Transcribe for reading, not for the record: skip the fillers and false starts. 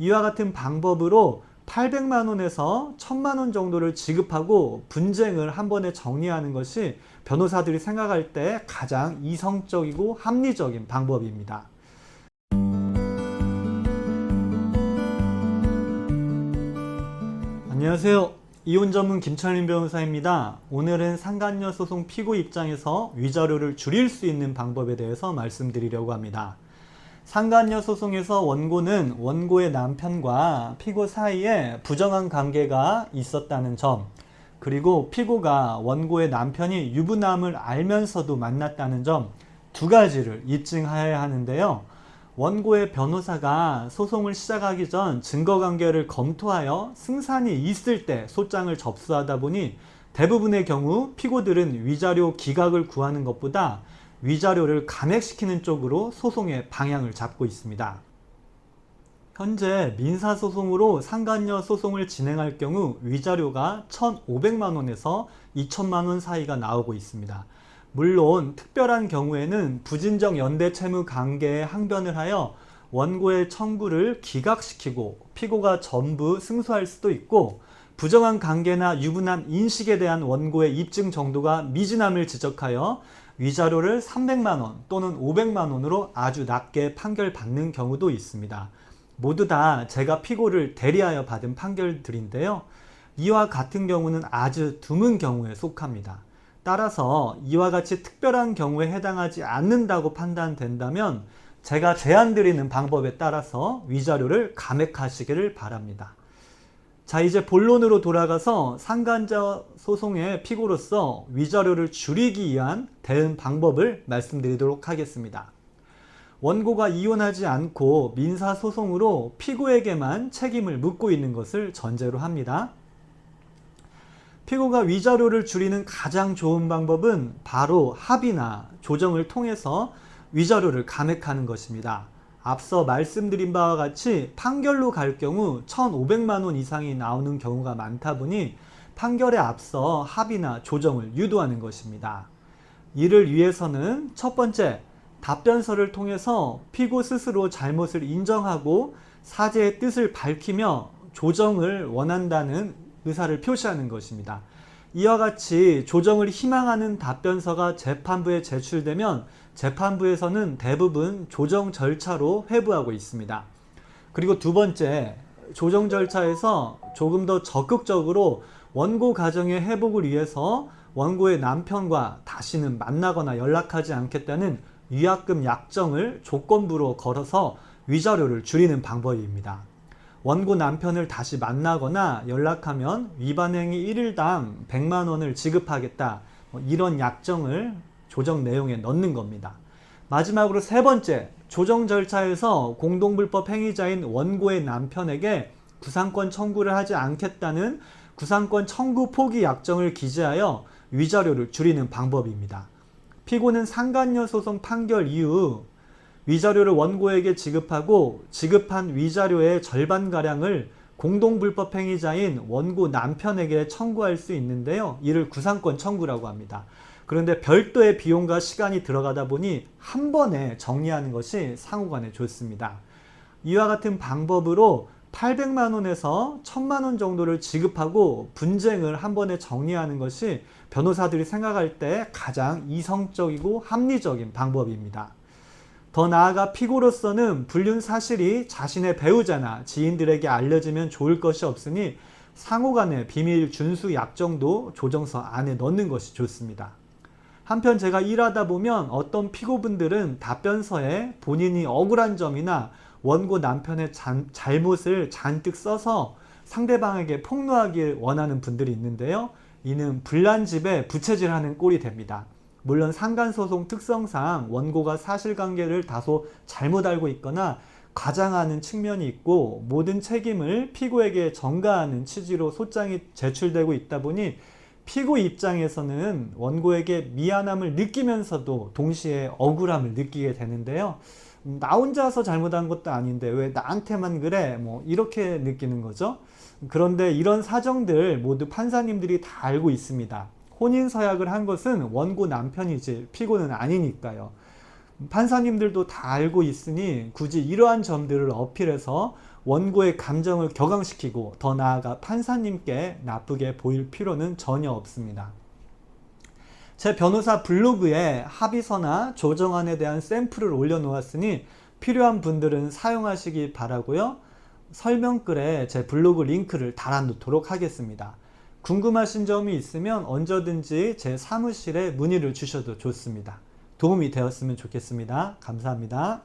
이와 같은 방법으로 800만 원에서 1000만 원 정도를 지급하고 분쟁을 한 번에 정리하는 것이 변호사들이 생각할 때 가장 이성적이고 합리적인 방법입니다. 안녕하세요. 이혼 전문 김철민 변호사입니다. 오늘은 상간녀 소송 피고 입장에서 위자료를 줄일 수 있는 방법에 대해서 말씀드리려고 합니다. 상간녀 소송에서 원고는 원고의 남편과 피고 사이에 부정한 관계가 있었다는 점, 그리고 피고가 원고의 남편이 유부남을 알면서도 만났다는 점 두 가지를 입증하여야 하는데요. 원고의 변호사가 소송을 시작하기 전 증거관계를 검토하여 승산이 있을 때 소장을 접수하다 보니 대부분의 경우 피고들은 위자료 기각을 구하는 것보다 위자료를 감액시키는 쪽으로 소송의 방향을 잡고 있습니다. 현재 민사소송으로 상간녀 소송을 진행할 경우 위자료가 1,500만 원에서 2천만 원 사이가 나오고 있습니다. 물론 특별한 경우에는 부진적 연대 채무 관계에 항변을 하여 원고의 청구를 기각시키고 피고가 전부 승소할 수도 있고, 부정한 관계나 유부남 인식에 대한 원고의 입증 정도가 미진함을 지적하여 위자료를 300만 원 또는 500만 원으로 아주 낮게 판결받는 경우도 있습니다. 모두 다 제가 피고를 대리하여 받은 판결들인데요. 이와 같은 경우는 아주 드문 경우에 속합니다. 따라서 이와 같이 특별한 경우에 해당하지 않는다고 판단된다면 제가 제안드리는 방법에 따라서 위자료를 감액하시기를 바랍니다. 자, 이제 본론으로 돌아가서 상간녀 소송의 피고로서 위자료를 줄이기 위한 대응 방법을 말씀드리도록 하겠습니다. 원고가 이혼하지 않고 민사소송으로 피고에게만 책임을 묻고 있는 것을 전제로 합니다. 피고가 위자료를 줄이는 가장 좋은 방법은 바로 합의나 조정을 통해서 위자료를 감액하는 것입니다. 앞서 말씀드린 바와 같이 판결로 갈 경우 1,500만 원 이상이 나오는 경우가 많다 보니 판결에 앞서 합의나 조정을 유도하는 것입니다. 이를 위해서는 첫 번째, 답변서를 통해서 피고 스스로 잘못을 인정하고 사죄의 뜻을 밝히며 조정을 원한다는 의사를 표시하는 것입니다. 이와 같이 조정을 희망하는 답변서가 재판부에 제출되면 재판부에서는 대부분 조정 절차로 회부하고 있습니다. 그리고 두 번째, 조정 절차에서 조금 더 적극적으로 원고 가정의 회복을 위해서 원고의 남편과 다시는 만나거나 연락하지 않겠다는 위약금 약정을 조건부로 걸어서 위자료를 줄이는 방법입니다. 원고 남편을 다시 만나거나 연락하면 위반행위 1일당 100만 원을 지급하겠다, 이런 약정을 조정 내용에 넣는 겁니다. 마지막으로 세 번째, 조정 절차에서 공동불법 행위자인 원고의 남편에게 구상권 청구를 하지 않겠다는 구상권 청구 포기 약정을 기재하여 위자료를 줄이는 방법입니다. 피고는 상간녀 소송 판결 이후 위자료를 원고에게 지급하고 지급한 위자료의 절반가량을 공동불법 행위자인 원고 남편에게 청구할 수 있는데요. 이를 구상권 청구라고 합니다. 그런데 별도의 비용과 시간이 들어가다 보니 한 번에 정리하는 것이 상호간에 좋습니다. 이와 같은 방법으로 800만 원에서 1000만 원 정도를 지급하고 분쟁을 한 번에 정리하는 것이 변호사들이 생각할 때 가장 이성적이고 합리적인 방법입니다. 더 나아가 피고로서는 불륜 사실이 자신의 배우자나 지인들에게 알려지면 좋을 것이 없으니 상호간의 비밀 준수 약정도 조정서 안에 넣는 것이 좋습니다. 한편 제가 일하다 보면 어떤 피고분들은 답변서에 본인이 억울한 점이나 원고 남편의 잘못을 잔뜩 써서 상대방에게 폭로하길 원하는 분들이 있는데요. 이는 불난집에 부채질하는 꼴이 됩니다. 물론 상간소송 특성상 원고가 사실관계를 다소 잘못 알고 있거나 과장하는 측면이 있고 모든 책임을 피고에게 전가하는 취지로 소장이 제출되고 있다 보니 피고 입장에서는 원고에게 미안함을 느끼면서도 동시에 억울함을 느끼게 되는데요. 나 혼자서 잘못한 것도 아닌데 왜 나한테만 그래? 이렇게 느끼는 거죠. 그런데 이런 사정들 모두 판사님들이 다 알고 있습니다. 혼인서약을 한 것은 원고 남편이지 피고는 아니니까요. 판사님들도 다 알고 있으니 굳이 이러한 점들을 어필해서 원고의 감정을 격앙시키고 더 나아가 판사님께 나쁘게 보일 필요는 전혀 없습니다. 제 변호사 블로그에 합의서나 조정안에 대한 샘플을 올려놓았으니 필요한 분들은 사용하시기 바라고요. 설명글에 제 블로그 링크를 달아놓도록 하겠습니다. 궁금하신 점이 있으면 언제든지 제 사무실에 문의를 주셔도 좋습니다. 도움이 되었으면 좋겠습니다. 감사합니다.